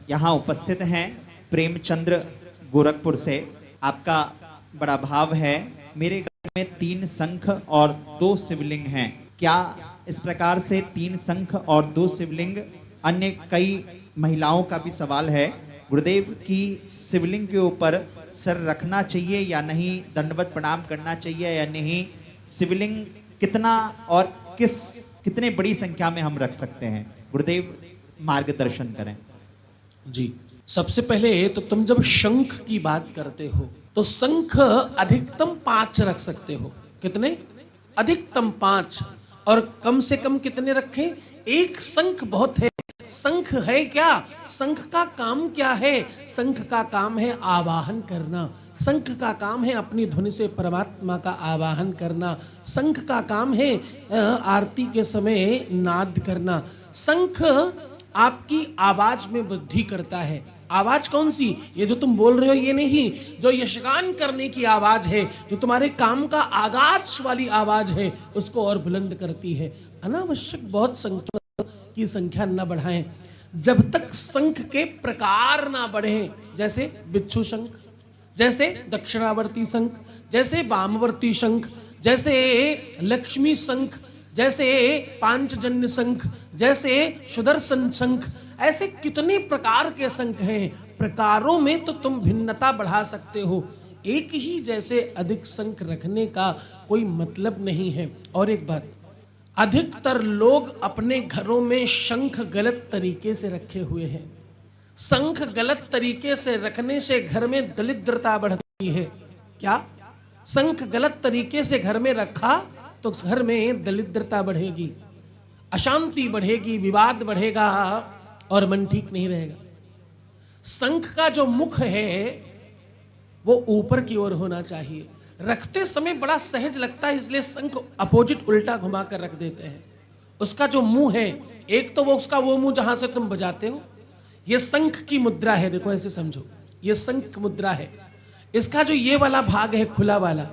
यहाँ उपस्थित हैं प्रेमचंद्र गोरखपुर से। आपका बड़ा भाव है, मेरे घर में 3 शंख और 2 शिवलिंग हैं। क्या इस प्रकार से 3 शंख और 2 शिवलिंग, अन्य कई महिलाओं का भी सवाल है, गुरुदेव की शिवलिंग के ऊपर सर रखना चाहिए या नहीं, दंडवत प्रणाम करना चाहिए या नहीं, शिवलिंग कितना और कितने बड़ी संख्या में हम रख सकते हैं, गुरुदेव मार्गदर्शन करें। जी, सबसे पहले तो तुम जब शंख की बात करते हो तो शंख अधिकतम 5 रख सकते हो। कितने? अधिकतम 5। और कम से कम कितने रखें? 1 शंख बहुत है। शंख है क्या? शंख का काम क्या है? शंख का काम है आवाहन करना। शंख का काम है अपनी ध्वनि से परमात्मा का आवाहन करना। शंख का काम है आरती के समय नाद करना। शंख आपकी आवाज में वृद्धि करता है। आवाज कौन सी? ये जो तुम बोल रहे हो ये नहीं, जो यशगान करने की आवाज है, जो तुम्हारे काम का आगाज वाली आवाज है, उसको और बुलंद करती है। अनावश्यक बहुत की संख्या न बढ़ाएं जब तक शंख के प्रकार ना बढ़े। जैसे बिच्छू शंख, जैसे दक्षिणावर्ती शंख, जैसे वामवर्ती शंख, जैसे लक्ष्मी शंख, जैसे पांचजन्य शंख, जैसे सुदर्शन शंख, ऐसे कितने प्रकार के शंख हैं। प्रकारों में तो तुम भिन्नता बढ़ा सकते हो, एक ही जैसे अधिक शंख रखने का कोई मतलब नहीं है। और एक बात, अधिकतर लोग अपने घरों में शंख गलत तरीके से रखे हुए हैं। शंख गलत तरीके से रखने से घर में दरिद्रता बढ़ती है। क्या? शंख गलत तरीके से घर में रखा तो घर में दरिद्रता बढ़ेगी, अशांति बढ़ेगी, विवाद बढ़ेगा और मन ठीक नहीं रहेगा। शंख का जो मुख है वो ऊपर की ओर होना चाहिए। रखते समय बड़ा सहज लगता है, इसलिए शंख अपोजिट उल्टा घुमा कर रख देते हैं। उसका जो मुंह है, एक तो वो उसका वो मुंह जहां से तुम बजाते हो, ये शंख की मुद्रा है। देखो ऐसे समझो, ये शंख मुद्रा है। इसका जो ये वाला भाग है खुला वाला,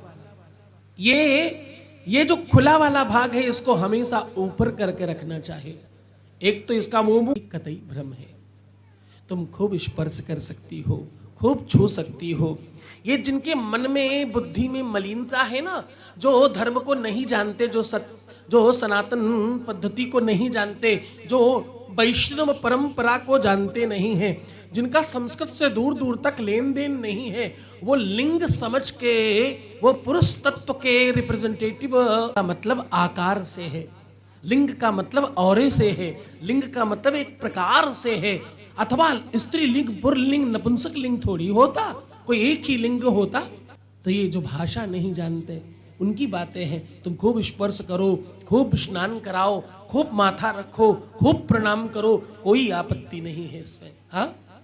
ये जो खुला वाला भाग है, इसको हमेशा ऊपर करके रखना चाहिए। एक तो इसका मुंह कतई भ्रम है। तुम खूब स्पर्श कर सकती हो, खूब छू सकती हो। ये जिनके मन में बुद्धि में मलिनता है ना, जो धर्म को नहीं जानते, जो सनातन पद्धति को नहीं जानते, जो वैष्णव परंपरा को जानते नहीं हैं, जिनका संस्कृत से दूर दूर तक लेन देन नहीं है, वो लिंग समझ के वो पुरुष तत्व के रिप्रेजेंटेटिव का मतलब आकार से है, लिंग का मतलब औरे से है, लिंग का मतलब एक प्रकार से है। अथवा स्त्री लिंग, पुल्लिंग, नपुंसक लिंग थोड़ी होता, कोई एक ही लिंग होता। तो ये जो भाषा नहीं जानते उनकी बातें हैं। तुम खूब स्पर्श करो, खूब स्नान कराओ, खूब माथा रखो, खूब प्रणाम करो, कोई आपत्ति नहीं है इसमें। हाँ।